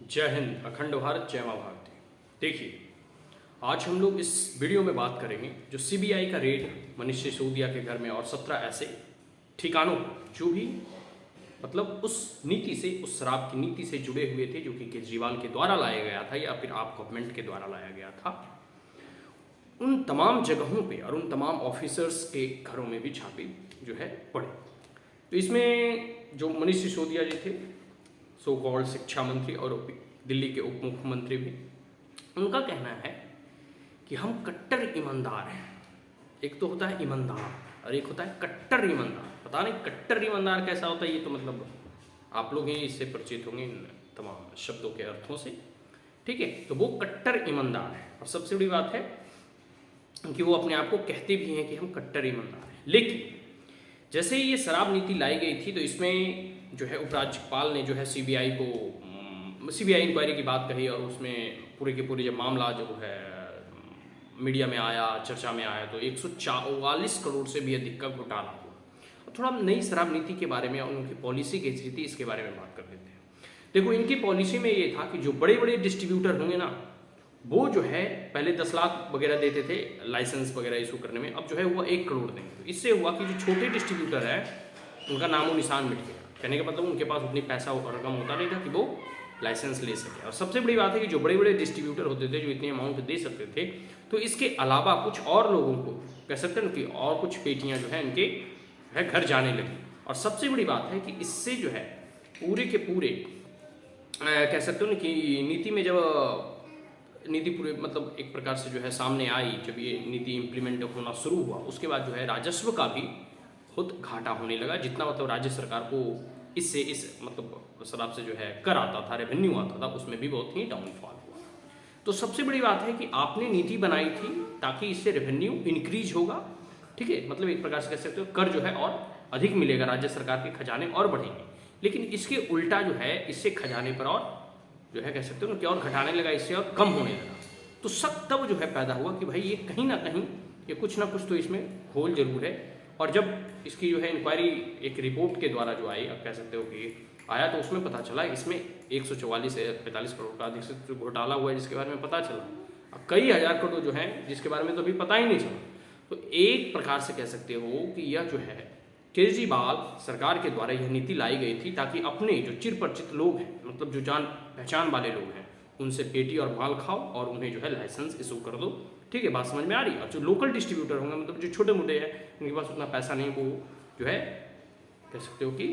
जय हिंद, अखंड भारत, जय माँ भारती। देखिए, आज हम लोग इस वीडियो में बात करेंगे जो सीबीआई का रेड मनीष सिसोदिया के घर में और 17 ऐसे ठिकानों जो भी मतलब उस नीति से, उस शराब की नीति से जुड़े हुए थे, जो कि केजरीवाल के द्वारा लाया गया था या फिर आप गवर्नमेंट के द्वारा लाया गया था, उन तमाम जगहों पे और उन तमाम ऑफिसर्स के घरों में भी छापे जो है पड़े। तो इसमें जो मनीष सिसोदिया जी थे, सो कॉल्ड शिक्षा मंत्री और दिल्ली के उप मुख्यमंत्री भी, उनका कहना है कि हम कट्टर ईमानदार हैं। एक तो होता है ईमानदार और एक होता है कट्टर ईमानदार। पता नहीं कट्टर ईमानदार कैसा होता है, ये तो मतलब आप लोग ही इससे परिचित होंगे इन तमाम शब्दों के अर्थों से। ठीक है, तो वो कट्टर ईमानदार है और सबसे बड़ी बात है कि वो अपने आप को कहते भी हैं कि हम कट्टर ईमानदार हैं। लेकिन जैसे ही ये शराब नीति लाई गई थी तो इसमें जो है उपराज्यपाल ने जो है सीबीआई इंक्वायरी की बात कही और उसमें पूरे के पूरे जब मामला जो है मीडिया में आया, चर्चा में आया, तो 144 करोड़ से भी अधिक का घोटाला हुआ। थोड़ा हम नई शराब नीति के बारे में और उनकी पॉलिसी कैसी थी इसके बारे में बात कर लेते हैं। देखो, इनकी पॉलिसी में ये था कि जो बड़े बड़े डिस्ट्रीब्यूटर होंगे ना, वो जो है पहले 10 लाख वगैरह देते थे लाइसेंस वगैरह इशू करने में, अब जो है वो 1 करोड़ देंगे। तो इससे हुआ कि जो छोटे डिस्ट्रीब्यूटर है उनका नामो निशान मिट गया। कहने का मतलब उनके पास उतनी पैसा और रकम होता नहीं था कि वो लाइसेंस ले सके। और सबसे बड़ी बात है कि जो बड़े बड़े डिस्ट्रीब्यूटर होते थे जो इतनी अमाउंट दे सकते थे, तो इसके अलावा कुछ और लोगों को कह सकते हैं कि और कुछ पेटियां जो है इनके है घर जाने लगी। और सबसे बड़ी बात है कि इससे जो है पूरे के पूरे कह सकते हो ना कि नीति में जब नीति पूरे मतलब एक प्रकार से जो है सामने आई, जब ये नीति इम्प्लीमेंट होना शुरू हुआ, उसके बाद जो है राजस्व का भी खुद घाटा होने लगा। जितना मतलब राज्य सरकार को इससे इस मतलब शराब से जो है कर आता था, रेवेन्यू आता था, उसमें भी बहुत ही डाउनफॉल हुआ। तो सबसे बड़ी बात है कि आपने नीति बनाई थी ताकि इससे रेवेन्यू इंक्रीज होगा। ठीक है, मतलब एक प्रकार से कह सकते हो कर जो है और अधिक मिलेगा, राज्य सरकार के खजाने और बढ़ेंगे। लेकिन इसके उल्टा जो है इससे खजाने पर और जो है कह सकते हो कि और घटाने लगा, इससे और कम होने लगा। तो शक तब जो है पैदा हुआ कि भाई ये कहीं ना कहीं ये कुछ ना कुछ तो इसमें होल जरूर है। और जब इसकी जो है इंक्वायरी एक रिपोर्ट के द्वारा जो आई, आप कह सकते हो कि आया, तो उसमें पता चला इसमें 144 से 45 करोड़ का अधिक से जो घोटाला हुआ है जिसके बारे में पता चला। अब कई हजार करोड़ जो है जिसके बारे में तो अभी पता ही नहीं चला। तो एक प्रकार से कह सकते हो कि यह जो है केजरीवाल सरकार के द्वारा यह नीति लाई गई थी ताकि अपने जो चिर परिचित लोग हैं, मतलब जो जान पहचान वाले लोग हैं, उनसे पेटी और माल खाओ और उन्हें जो है लाइसेंस इशू कर दो। ठीक है, बात समझ में आ रही है। और जो लोकल डिस्ट्रीब्यूटर होंगे, मतलब जो छोटे मोटे हैं, इनके पास उतना पैसा नहीं, वो जो है कह सकते हो कि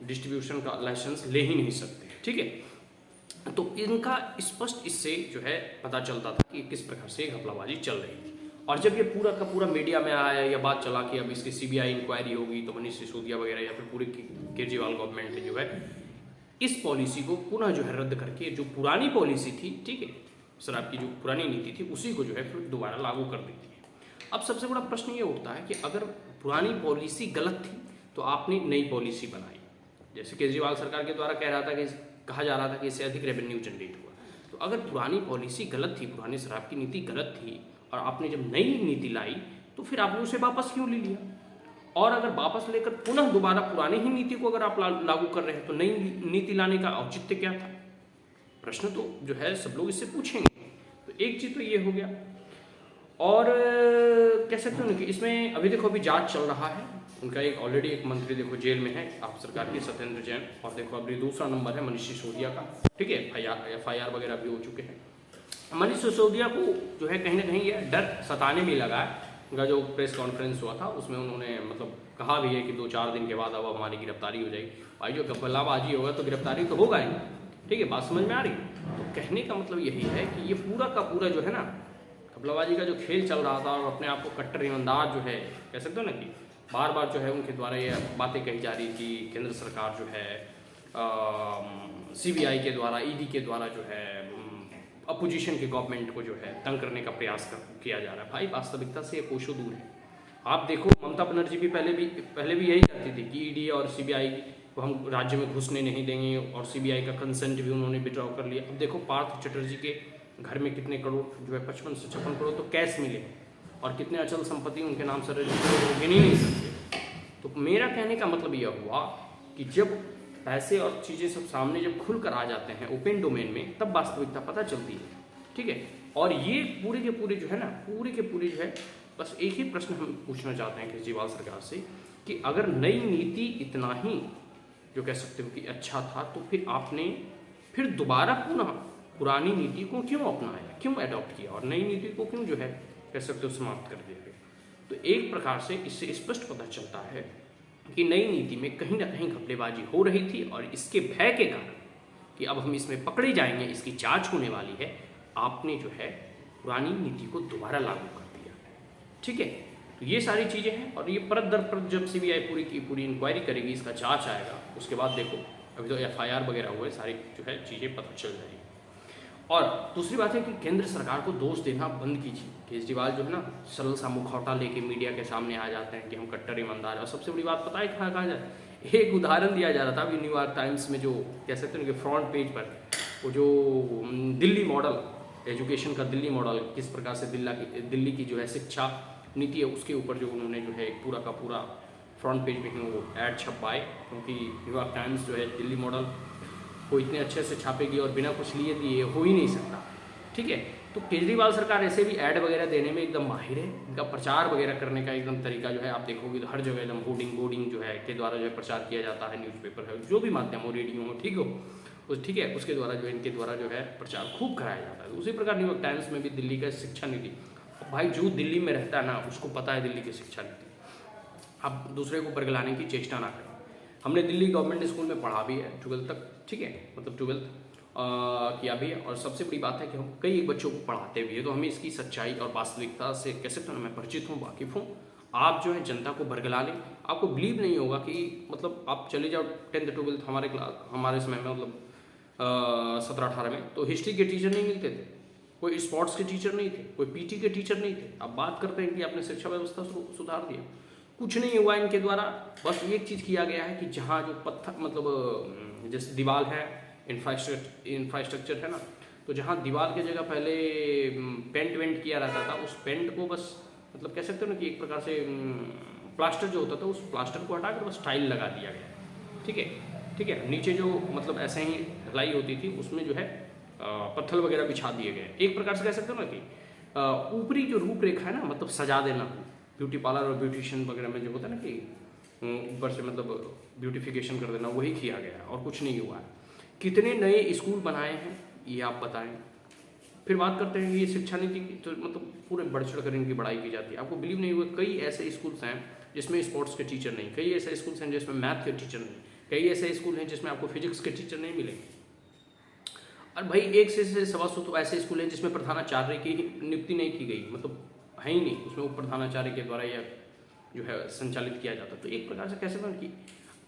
डिस्ट्रीब्यूशन का लाइसेंस ले ही नहीं सकते। ठीक है, तो इनका स्पष्ट इससे जो है पता चलता था कि किस प्रकार से घपलाबाजी चल रही थी। और जब ये पूरा का पूरा मीडिया में आया, यह बात चला कि अब इसकी सीबीआई इंक्वायरी होगी, तो मनीष सिसोदिया वगैरह या फिर पूरी केजरीवाल गवर्नमेंट जो है इस पॉलिसी को पुनः जो है रद्द करके जो पुरानी पॉलिसी थी, ठीक है, शराब की जो पुरानी नीति थी, उसी को जो है फिर दोबारा लागू कर देती है। अब सबसे बड़ा प्रश्न ये उठता है कि अगर पुरानी पॉलिसी गलत थी तो आपने नई पॉलिसी बनाई। जैसे केजरीवाल सरकार के द्वारा कहा जा रहा था कि इससे अधिक रेवेन्यू जनरेट हुआ। तो अगर पुरानी पॉलिसी गलत थी, पुरानी शराब की नीति गलत थी, और आपने जब नई नीति लाई तो फिर आपने उसे वापस क्यों ले लिया? और अगर वापस लेकर पुनः दोबारा पुरानी ही नीति को अगर आप लागू कर रहे हैं तो नई नीति लाने का औचित्य क्या था? प्रश्न तो जो है सब लोग इससे पूछेंगे। तो एक चीज तो ये हो गया। और कह सकते हो ना कि इसमें अभी देखो अभी जांच चल रहा है। उनका एक ऑलरेडी एक मंत्री देखो जेल में है, आप सरकार के सत्येंद्र जैन। और देखो अभी दूसरा नंबर है मनीष सिसोदिया का। ठीक है, FIR वगैरह भी हो चुके हैं। मनीष सिसोदिया को जो है कहीं ना कहीं ये डर सताने में लगा है। उनका जो प्रेस कॉन्फ्रेंस हुआ था उसमें उन्होंने मतलब कहा भी है कि 2-4 दिन के बाद अब हमारी गिरफ्तारी हो जाएगी। भाई जो घपलाबाजी होगा तो गिरफ्तारी तो होगा ही। ठीक है, बात समझ में आ रही है? तो कहने का मतलब यही है कि ये पूरा का पूरा जो है ना घपलाबाजी का जो खेल चल रहा था, और अपने आप को कट्टर ईमानदार जो है कह सकते हो ना कि बार बार जो है उनके द्वारा ये बातें कही जा रही थी। केंद्र सरकार जो है CBI के द्वारा, ED के द्वारा जो है अपोजिशन के गवर्नमेंट को जो है तंग करने का प्रयास किया जा रहा है। भाई वास्तविकता से ये कोसों दूर है। आप देखो ममता बनर्जी भी पहले भी यही करती थी कि ED और CBI को हम राज्य में घुसने नहीं देंगे, और CBI का कंसेंट भी उन्होंने विड्रॉ कर लिया। अब देखो पार्थ चटर्जी के घर में कितने करोड़ जो है 55 से 56 करोड़ तो कैश मिले, और कितने अचल संपत्ति उनके नाम से रजिस्टर्ड हो, गिन ही नहीं सकते। तो मेरा कहने का मतलब यह हुआ कि जब पैसे और चीज़ें सब सामने जब खुल कर आ जाते हैं ओपन डोमेन में, तब वास्तविकता पता चलती है। ठीक है, और ये पूरे के पूरे जो है ना, पूरे के पूरे जो है, बस एक ही प्रश्न हम पूछना चाहते हैं केजरीवाल सरकार से कि अगर नई नीति इतना ही जो कह सकते हो कि अच्छा था, तो फिर आपने फिर दोबारा पुनः पुरानी नीति को क्यों अपनाया, क्यों अडॉप्ट किया, और नई नीति को क्यों जो है कह सकते हो समाप्त कर दिया गया। तो एक प्रकार से इससे स्पष्ट पता चलता है कि नई नीति में कहीं ना कहीं घपलेबाजी हो रही थी, और इसके भय के कारण कि अब हम इसमें पकड़े जाएंगे, इसकी जांच होने वाली है, आपने जो है पुरानी नीति को दोबारा लागू कर दिया। ठीक है, तो ये सारी चीज़ें हैं, और ये परत दर परत जब सीबीआई पूरी की पूरी इंक्वायरी करेगी, इसका जांच आएगा, उसके बाद देखो अभी तो एफआईआर वगैरह हुए, सारी जो है चीज़ें पता चल जाएगी। और दूसरी बात है कि केंद्र सरकार को दोष देना बंद कीजिए। केजरीवाल जो है ना, सरल सा मुखौटा लेके मीडिया के सामने आ जाते हैं कि हम कट्टर ईमानदार हैं, और सबसे बड़ी बात पता है कहाँ जाए, एक उदाहरण दिया जा रहा था अभी न्यूयॉर्क टाइम्स में, जो कह सकते हैं कि फ्रंट पेज पर वो जो दिल्ली मॉडल, एजुकेशन का दिल्ली मॉडल, किस प्रकार से दिल्ली की जो है शिक्षा नीति है, उसके ऊपर जो उन्होंने जो है एक पूरा का पूरा फ्रंट पेज पे वो ऐड छपवाए, क्योंकि न्यूयॉर्क टाइम्स जो है दिल्ली मॉडल को इतने अच्छे से छापेगी और बिना कुछ लिए दिए हो ही नहीं सकता। ठीक है, तो केजरीवाल सरकार ऐसे भी ऐड वगैरह देने में एकदम माहिर है, इनका प्रचार वगैरह करने का एकदम तरीका जो है आप देखोगे तो हर जगह एकदम होर्डिंग जो है के द्वारा जो है प्रचार किया जाता है, न्यूज़पेपर है, जो भी माध्यम हो, रेडियो हो, ठीक है, उसके द्वारा जो इनके द्वारा जो है प्रचार खूब कराया जाता है। उसी प्रकार न्यूयॉर्क टाइम्स में भी दिल्ली का शिक्षा नीति, भाई जो दिल्ली में रहता है ना उसको पता है दिल्ली की शिक्षा नीति, आप दूसरे को बरगलाने की चेष्टा ना करें। हमने दिल्ली गवर्नमेंट स्कूल में पढ़ा भी है 12th तक, ठीक है, मतलब 12th किया भी है, और सबसे बड़ी बात है कि हम कई बच्चों को पढ़ाते भी है, तो हमें इसकी सच्चाई और वास्तविकता से कैसे तो मैं परिचित हूँ, वाकिफ हूँ। आप जो है जनता को बरगला लें, आपको बिलीव नहीं होगा कि मतलब आप चले जाओ 10th 12th हमारे समय में, मतलब 17-18 में, तो हिस्ट्री के टीचर नहीं मिलते थे, कोई स्पोर्ट्स के टीचर नहीं थे, कोई पीटी के टीचर नहीं थे। अब बात करते हैं कि आपने शिक्षा व्यवस्था सुधार दिया, कुछ नहीं हुआ इनके द्वारा। बस एक चीज़ किया गया है कि जहाँ जो पत्थर मतलब जैसे दीवार है, इंफ्रास्ट्रक्चर है ना, तो जहाँ दीवार की जगह पहले पेंट वेंट किया रहता था, उस पेंट को बस मतलब कह सकते हो ना कि एक प्रकार से प्लास्टर जो होता था, उस प्लास्टर को हटा कर बस टाइल लगा दिया गया। ठीक है, नीचे जो मतलब ऐसे ही ढलाई होती थी उसमें जो है पत्थर वगैरह बिछा दिए गए। एक प्रकार से कह सकते हो ना कि ऊपरी जो रूपरेखा है ना, मतलब सजा देना, ब्यूटी पार्लर और ब्यूटिशियन वगैरह में जो होता है ना कि ऊपर से मतलब ब्यूटिफिकेशन कर देना, वही किया गया है और कुछ नहीं हुआ है। कितने नए स्कूल बनाए हैं ये आप बताएं। फिर बात करते हैं ये शिक्षा नीति की, तो मतलब पूरे बढ़ चढ़ कर इनकी बड़ाई की जाती है। आपको बिलीव नहीं हुआ, कई ऐसे स्कूल्स हैं जिसमें स्पोर्ट्स के टीचर नहीं, कई ऐसे स्कूल्स हैं जिसमें मैथ के टीचर नहीं, कई ऐसे स्कूल हैं जिसमें आपको फिजिक्स के टीचर नहीं मिलेंगे। और भाई 1 से 125 तो ऐसे स्कूल हैं जिसमें प्रधानाचार्य की नियुक्ति नहीं की गई, मतलब है ही नहीं, उसमें वो प्रधानाचार्य के द्वारा यह जो है संचालित किया जाता। तो एक प्रकार से कैसे ना कि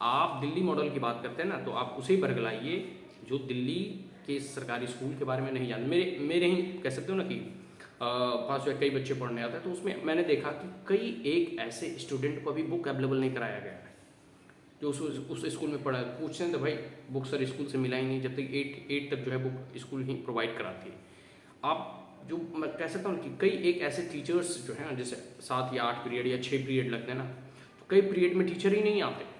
आप दिल्ली मॉडल की बात करते हैं ना, तो आप उसे बरगलाइए जो दिल्ली के सरकारी स्कूल के बारे में नहीं जानते। मेरे ही कह सकते हो ना कि पास जो कई बच्चे पढ़ने आते हैं, तो उसमें मैंने देखा कि कई एक ऐसे स्टूडेंट को अभी बुक अवेलेबल नहीं कराया गया है जो उस स्कूल में पढ़ा। पूछते हैं तो भाई बुक सर स्कूल से मिला ही नहीं, जब तक 8 तक जो है बुक स्कूल ही प्रोवाइड कराती है। आप जो मैं कह सकता हूँ कि कई एक ऐसे टीचर्स जो है ना, जैसे 7 या 8 पीरियड या 6 पीरियड लगते हैं ना, तो कई पीरियड में टीचर ही नहीं आते हैं,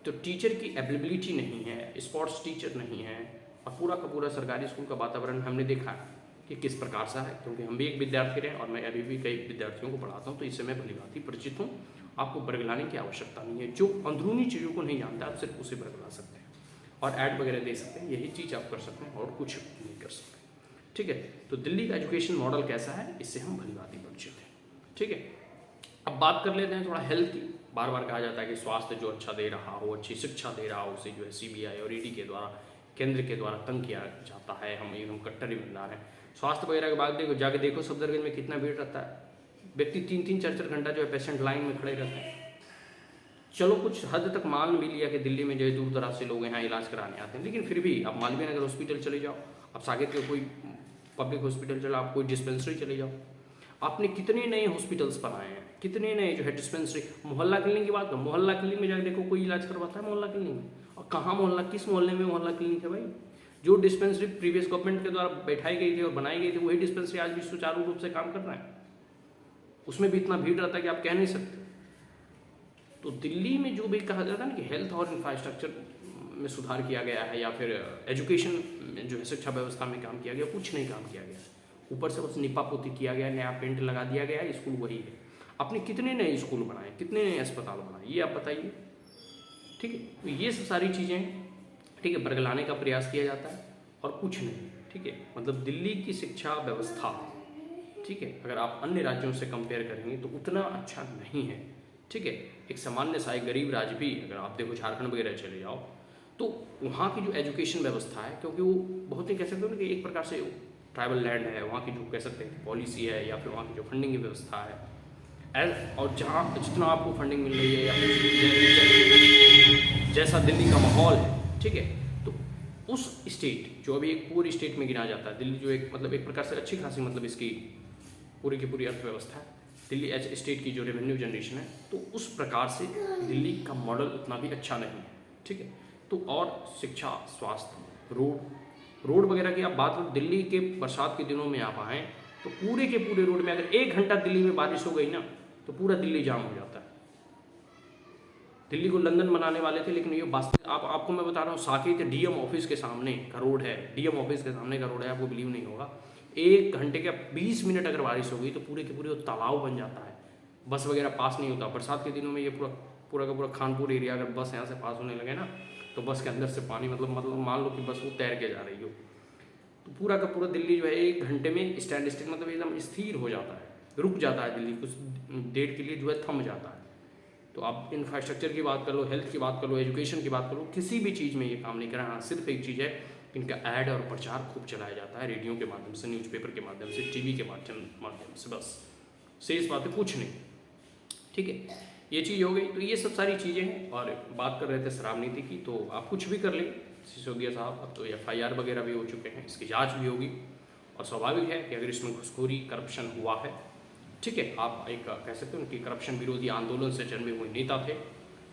तो टीचर की अवेलेबिलिटी नहीं है, स्पोर्ट्स टीचर नहीं है, और पूरा का पूरा सरकारी स्कूल का वातावरण हमने देखा कि किस प्रकार सा है। क्योंकि हम भी एक विद्यार्थी रहे और मैं अभी भी कई विद्यार्थियों को पढ़ाता हूँ, तो इससे मैं भली भांति परिचित हूँ। आपको बरगलाने की आवश्यकता नहीं है, जो अंदरूनी चीज़ों को नहीं जानता आप सिर्फ उसे बरगला सकते हैं और ऐड वगैरह दे सकते हैं, यही चीज़ आप कर सकते हैं और कुछ नहीं कर सकते। ठीक है, तो दिल्ली का एजुकेशन मॉडल कैसा है, इससे हम भली भांति परिचित हैं। ठीक है, अब बात कर लेते हैं थोड़ा हेल्थ की। बार बार कहा जाता है कि स्वास्थ्य जो अच्छा दे रहा हो, अच्छी शिक्षा दे रहा हो, उसे जो है सीबीआई और ईडी के द्वारा, केंद्र के द्वारा तंग किया जाता है, हम एकदम कट्टर ईमानदार हैं। स्वास्थ्य वगैरह के बाद देखो, जाके देखो सफदरगंज में कितना भीड़ रहता है, व्यक्ति 3-3 4-4 घंटा जो है पेशेंट लाइन में खड़े रहते हैं। चलो कुछ हद तक मान भी लिया कि दिल्ली में जो है दूर दराज से लोग यहाँ इलाज कराने आते हैं, लेकिन फिर भी आप मालवीय नगर हॉस्पिटल चले जाओ, आप साकेत के कोई पब्लिक हॉस्पिटल चले, आप कोई डिस्पेंसरी चले जाओ, आपने कितने नए हॉस्पिटल्स बनाए हैं, कितने नए जो है डिस्पेंसरी। मोहल्ला क्लिनिक की बात करो, मोहल्ला क्लिनिक में जाकर देखो कोई इलाज करवाता है मोहल्ला क्लिनिक में? और कहाँ मोहल्ला, किस मोहल्ले में मोहल्ला क्लिनिक है भाई? जो डिस्पेंसरी प्रीवियस गवर्नमेंट के द्वारा बैठाई गई थी और बनाई गई थी, वही डिस्पेंसरी आज भी सुचारू रूप से काम कर रहा है। उसमें भी इतना भीड़ रहता है कि आप कह नहीं सकते। तो दिल्ली में जो भी कहा जाता है ना कि हेल्थ और इंफ्रास्ट्रक्चर में सुधार किया गया है या फिर एजुकेशन में जो है शिक्षा व्यवस्था में काम किया गया, कुछ नहीं काम किया गया। ऊपर से बस निपा पोती किया गया, नया पेंट लगा दिया गया, स्कूल वही है। आपने कितने नए स्कूल बनाए, कितने नए अस्पताल बनाए, ये आप बताइए। ठीक है, तो ये सब सारी चीज़ें ठीक है बरगलाने का प्रयास किया जाता है और कुछ नहीं। ठीक है, मतलब दिल्ली की शिक्षा व्यवस्था ठीक है अगर आप अन्य राज्यों से कंपेयर करेंगे तो उतना अच्छा नहीं है। ठीक है, एक सामान्य सा एक गरीब राज्य भी अगर आप देखो झारखंड वगैरह चले जाओ तो वहाँ की जो एजुकेशन व्यवस्था है, क्योंकि वो बहुत ही कह सकते हो ना कि एक प्रकार से ट्राइबल लैंड है, वहाँ की जो कह सकते हैं पॉलिसी है या फिर वहाँ की जो फंडिंग की व्यवस्था है और जहाँ जितना आपको फंडिंग मिल रही है या फिर जैसा दिल्ली का माहौल है, ठीक है, तो उस स्टेट जो अभी एक पूरी स्टेट में गिना जाता है दिल्ली, जो एक मतलब एक प्रकार से अच्छी खासी मतलब इसकी पूरी की पूरी अर्थव्यवस्था है, दिल्ली एज स्टेट की जो रेवेन्यू जनरेशन है, तो उस प्रकार से दिल्ली का मॉडल उतना भी अच्छा नहीं है। ठीक है, तो और शिक्षा, स्वास्थ्य, रोड वगैरह की आप बात करो, दिल्ली के बरसात के दिनों में आप आएँ तो पूरे के पूरे रोड में अगर 1 घंटा दिल्ली में बारिश हो गई ना तो पूरा दिल्ली जाम हो जाता है। दिल्ली को लंदन बनाने वाले थे, लेकिन ये वास्तविक आपको मैं बता रहा हूँ, साकेत डीएम ऑफिस के सामने का रोड है, डीएम ऑफिस के सामने का रोड है, आपको बिलीव नहीं होगा। 1 घंटे के 20 मिनट अगर बारिश हो गई तो पूरे के पूरे वो तालाब बन जाता है, बस वगैरह पास नहीं होता। बरसात के दिनों में ये पूरा का पूरा खानपुर एरिया अगर बस यहाँ से पास होने लगे ना तो बस के अंदर से पानी मतलब मान लो कि बस वो तैर के जा रही हो, तो पूरा का पूरा दिल्ली जो है 1 घंटे में स्टैंड स्टिल मतलब एकदम स्थिर हो जाता है, रुक जाता है दिल्ली, कुछ देर के लिए जो है थम जाता है। तो आप इंफ्रास्ट्रक्चर की बात कर लो, हेल्थ की बात कर लो, एजुकेशन की बात कर लो, किसी भी चीज़ में ये काम नहीं कर रहा। हाँ, सिर्फ एक चीज़ है कि इनका ऐड और प्रचार खूब चलाया जाता है, रेडियो के माध्यम से, न्यूज़पेपर के माध्यम से, टीवी के माध्यम से, बस शेष बात है कुछ नहीं। ठीक है, ये चीज़ हो गई। तो ये सब सारी चीज़ें हैं। और बात कर रहे थे शराब नीति की, तो आप कुछ भी कर लें सिसोदिया साहब, अब तो FIR वगैरह भी हो चुके हैं, इसकी जाँच भी होगी और स्वाभाविक है कि अगर इसमें घुसखोरी करप्शन हुआ है, ठीक है, आप एक कह सकते हो कि करप्शन विरोधी आंदोलन से जन्मे हुए नेता थे,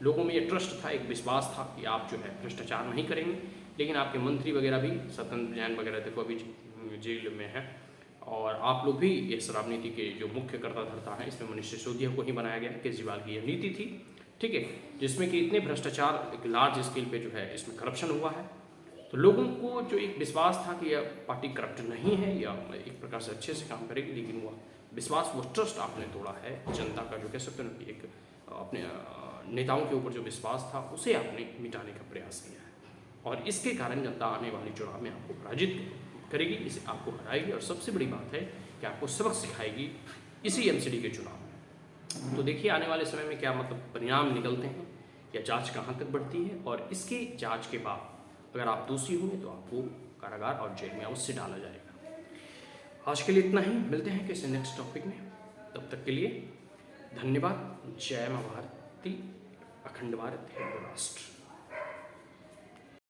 लोगों में ये ट्रस्ट था, एक विश्वास था कि आप जो है भ्रष्टाचार नहीं करेंगे। लेकिन आपके मंत्री वगैरह भी, सत्येंद्र जैन वगैरह देखो अभी जेल में है, और आप लोग भी ये शराब नीति के जो मुख्य कर्ता धर्ता हैं इसमें मनीष सिसोदिया को ही बनाया गया। केजरीवाल की यह नीति थी, ठीक है, जिसमें कि इतने भ्रष्टाचार एक लार्ज स्केल पे जो है इसमें करप्शन हुआ है। तो लोगों को जो एक विश्वास था कि यह पार्टी करप्ट नहीं है या एक प्रकार से अच्छे से काम करेगी, लेकिन वह विश्वास, वो ट्रस्ट आपने तोड़ा है जनता का, जो कह सकते हैं कि एक अपने नेताओं के ऊपर जो विश्वास था उसे आपने मिटाने का प्रयास किया है। और इसके कारण जनता आने वाले चुनाव में आपको पराजित करेगी, इसे आपको हराएगी, और सबसे बड़ी बात है कि आपको सबक सिखाएगी इसी MCD के चुनाव में। तो देखिए आने वाले समय में क्या मतलब परिणाम निकलते हैं या जांच कहाँ तक बढ़ती है, और इसके जांच के बाद अगर आप दोषी होंगे तो आपको कारागार और जेल में अवश्य डाला जाएगा। आज के लिए इतना ही, मिलते हैं किसी नेक्स्ट टॉपिक में, तब तक के लिए धन्यवाद। जय मां भारती, अखंड भारत, हिंदू राष्ट्र।